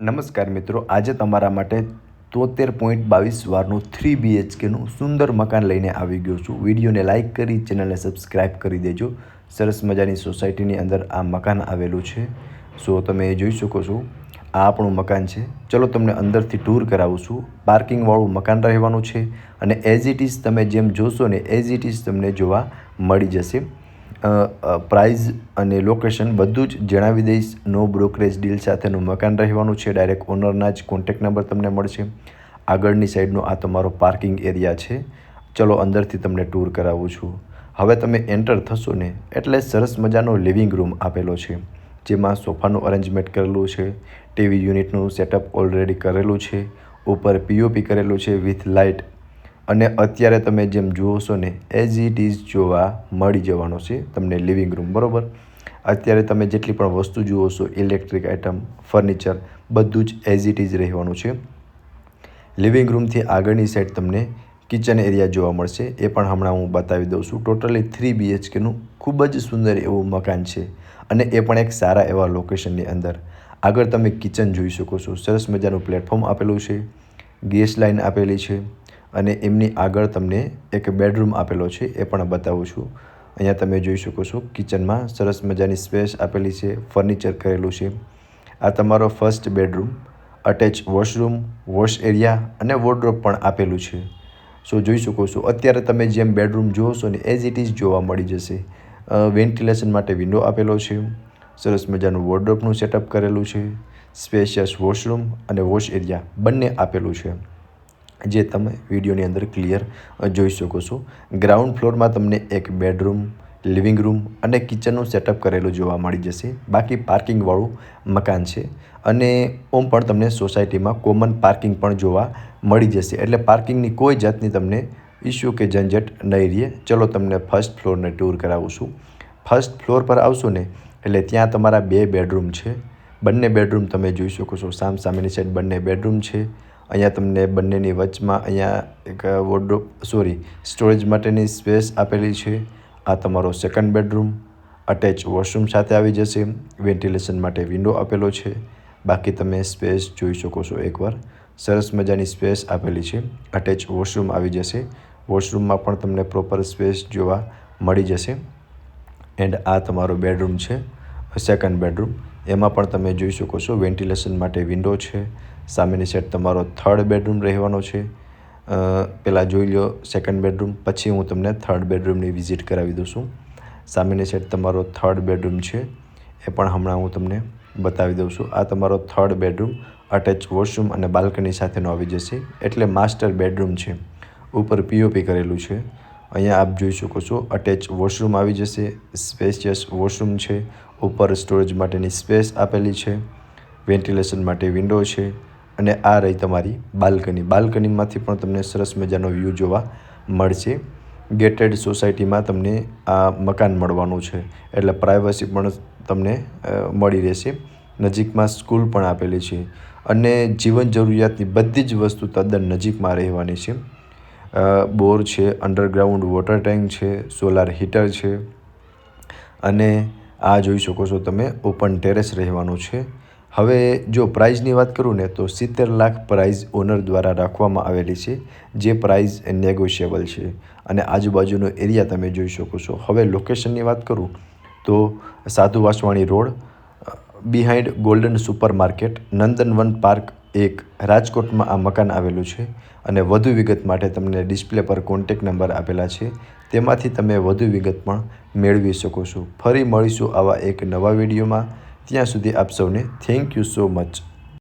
નમસ્કાર મિત્રો, આજે તમારા માટે 73.22 વારનું 3 BHKનું સુંદર મકાન લઈને આવી ગયો છું। વિડીયોને લાઇક કરી ચેનલને સબસ્ક્રાઈબ કરી દેજો। સરસ મજાની સોસાયટીની અંદર આ મકાન આવેલું છે। સો તમે જોઈ શકો છો, આ આપણું મકાન છે। ચલો તમને અંદરથી ટૂર કરાવું છું। પાર્કિંગવાળું મકાન રહેવાનું છે અને એઝ ઇટ ઇઝ તમે જેમ જોશો ને એઝ ઇટ ઇઝ તમને જોવા મળી જશે। પ્રાઇઝ અને લોકેશન બધું જ જણાવી દઈશ। નો બ્રોકરેજ ડીલ સાથેનું મકાન રહેવાનું છે। ડાયરેક્ટ ઓનરના જ કોન્ટેક્ટ નંબર તમને મળશે। આગળની સાઈડનો આ તમારો પાર્કિંગ એરિયા છે। ચલો અંદરથી તમને ટૂર કરાવું છું। હવે તમે એન્ટર થશો ને એટલે સરસ મજાનો લિવિંગ રૂમ આપેલો છે, જેમાં સોફાનું અરેન્જમેન્ટ કરેલું છે, ટીવી યુનિટનું સેટઅપ ઓલરેડી કરેલું છે, ઉપર પીઓપી કરેલું છે વિથ લાઇટ, અને અત્યારે તમે જેમ જોશો ને એઝ ઇટ ઇઝ જોવા મળી જવાનો છે તમને લિવિંગ રૂમ, બરાબર। અત્યારે તમે જેટલી પણ વસ્તુ જુઓ છો, ઇલેક્ટ્રિક આઇટમ, ફર્નિચર, બધું જ એઝ ઇટ ઇઝ રહેવાનું છે। લિવિંગ રૂમથી આગળની સાઈડ તમને કિચન એરિયા જોવા મળશે, એ પણ હમણાં હું બતાવી દઉં છું। ટોટલી 3 BHKનું ખૂબ જ સુંદર એવું મકાન છે અને એ પણ એક સારા એવા લોકેશનની અંદર। આગળ તમે કિચન જોઈ શકો છો, સરસ મજાનું પ્લેટફોર્મ આપેલું છે, ગેસ લાઇન આપેલી છે અને એમની આગળ તમને એક બેડરૂમ આપેલો છે, એ પણ બતાવું છું। અહીંયા તમે જોઈ શકો છો કિચનમાં સરસ મજાની સ્પેસ આપેલી છે, ફર્નિચર કરેલું છે। આ તમારો first bedroom, attach washroom, wash area અને વોર્ડરોબ પણ આપેલું છે। સો જોઈ શકો છો અત્યારે તમે જેમ બેડરૂમ જોશો ને એઝ ઇટ ઇઝ જોવા મળી જશે। વેન્ટિલેશન માટે વિન્ડો આપેલો છે, સરસ મજાનું વોર્ડરોબનું સેટઅપ કરેલું છે, સ્પેશિયસ વોશરૂમ અને વોશ એરિયા બંને આપેલું છે, જે તમે વિડીયોની અંદર ક્લિયર જોઈ શકો છો। ગ્રાઉન્ડ ફ્લોરમાં તમને એક બેડરૂમ, લિવિંગ રૂમ અને કિચનનું સેટઅપ કરેલું જોવા મળી જશે। બાકી પાર્કિંગવાળું મકાન છે અને ઓમ પણ તમને સોસાયટીમાં કોમન પાર્કિંગ પણ જોવા મળી જશે, એટલે પાર્કિંગની કોઈ જાતની તમને ઇસ્યુ કે ઝંઝટ નહીં રહે। ચલો તમને ફર્સ્ટ ફ્લોરને ટૂર કરાવું છું। ફર્સ્ટ ફ્લોર પર આવશો ને એટલે ત્યાં તમારા 2 બેડરૂમ છે। બંને બેડરૂમ તમે જોઈ શકો છો, સામસામેની સાઈડ બંને બેડરૂમ છે। અહીંયા તમને બંનેની વચમાં અહીંયા એક સ્ટોરેજ માટેની સ્પેસ આપેલી છે। આ તમારો સેકન્ડ બેડરૂમ, અટેચ વોશરૂમ સાથે આવી જશે, વેન્ટિલેશન માટે વિન્ડો આપેલો છે। બાકી તમે સ્પેસ જોઈ શકો છો એકવાર, સરસ મજાની સ્પેસ આપેલી છે। અટેચ વોશરૂમ આવી જશે, વોશરૂમમાં પણ તમને પ્રોપર સ્પેસ જોવા મળી જશે। એન્ડ આ તમારો બેડરૂમ છે, સેકન્ડ બેડરૂમ, એમાં પણ તમે જોઈ શકો છો વેન્ટિલેશન માટે વિન્ડો છે। સામેની સાઈડ તમારો થર્ડ બેડરૂમ રહેવાનો છે। પહેલાં જોઈ લો સેકન્ડ બેડરૂમ, પછી હું તમને થર્ડ બેડરૂમની વિઝિટ કરાવી દઉં છું। સામેની સાઈડ તમારો થર્ડ બેડરૂમ છે, એ પણ હમણાં હું તમને બતાવી દઉં છું। આ તમારો થર્ડ બેડરૂમ અટેચ વોશરૂમ અને બાલ્કની સાથેનો આવી જશે, એટલે માસ્ટર બેડરૂમ છે। ઉપર પીઓપી કરેલું છે। અહીંયા આપ જોઈ શકો છો અટેચ વોશરૂમ આવી જશે, સ્પેશિયસ વોશરૂમ છે, ઉપર સ્ટોરેજ માટેની સ્પેસ આપેલી છે, વેન્ટિલેશન માટે વિન્ડો છે અને આ રહી તમારી બાલ્કની। બાલ્કનીમાંથી પણ તમને સરસ મજાનો વ્યૂ જોવા મળશે। ગેટેડ સોસાયટીમાં તમને આ મકાન મળવાનું છે, એટલે પ્રાઇવસી પણ તમને મળી રહેશે। નજીકમાં સ્કૂલ પણ આપેલી છે અને જીવન જરૂરિયાતની બધી જ વસ્તુ તદ્દન નજીકમાં રહેવાની છે। બોર છે, અંડરગ્રાઉન્ડ વોટર ટેન્ક છે, સોલાર હીટર છે અને આ જોઈ શકો છો તમે ઓપન ટેરેસ રહેવાનું છે। હવે જો પ્રાઇઝની વાત કરું ને તો 70 લાખ પ્રાઇઝ ઓનર દ્વારા રાખવામાં આવેલી છે, જે પ્રાઇઝ નેગોશિયેબલ છે અને આજુબાજુનો એરિયા તમે જોઈ શકો છો। હવે લોકેશનની વાત કરું તો Sadhu Vaswani road, behind Golden Super Market, Nandanvan park 1, રાજકોટમાં આ મકાન આવેલું છે અને વધુ વિગત માટે તમને ડિસ્પ્લે પર કોન્ટેક્ટ નંબર આપેલા છે, તેમાંથી તમે વધુ વિગત પણ મેળવી શકો છો। ફરી મળીશું આવા એક નવા વિડીયોમાં, ત્યાં સુધી આપ સૌને થેન્ક યુ સો મચ।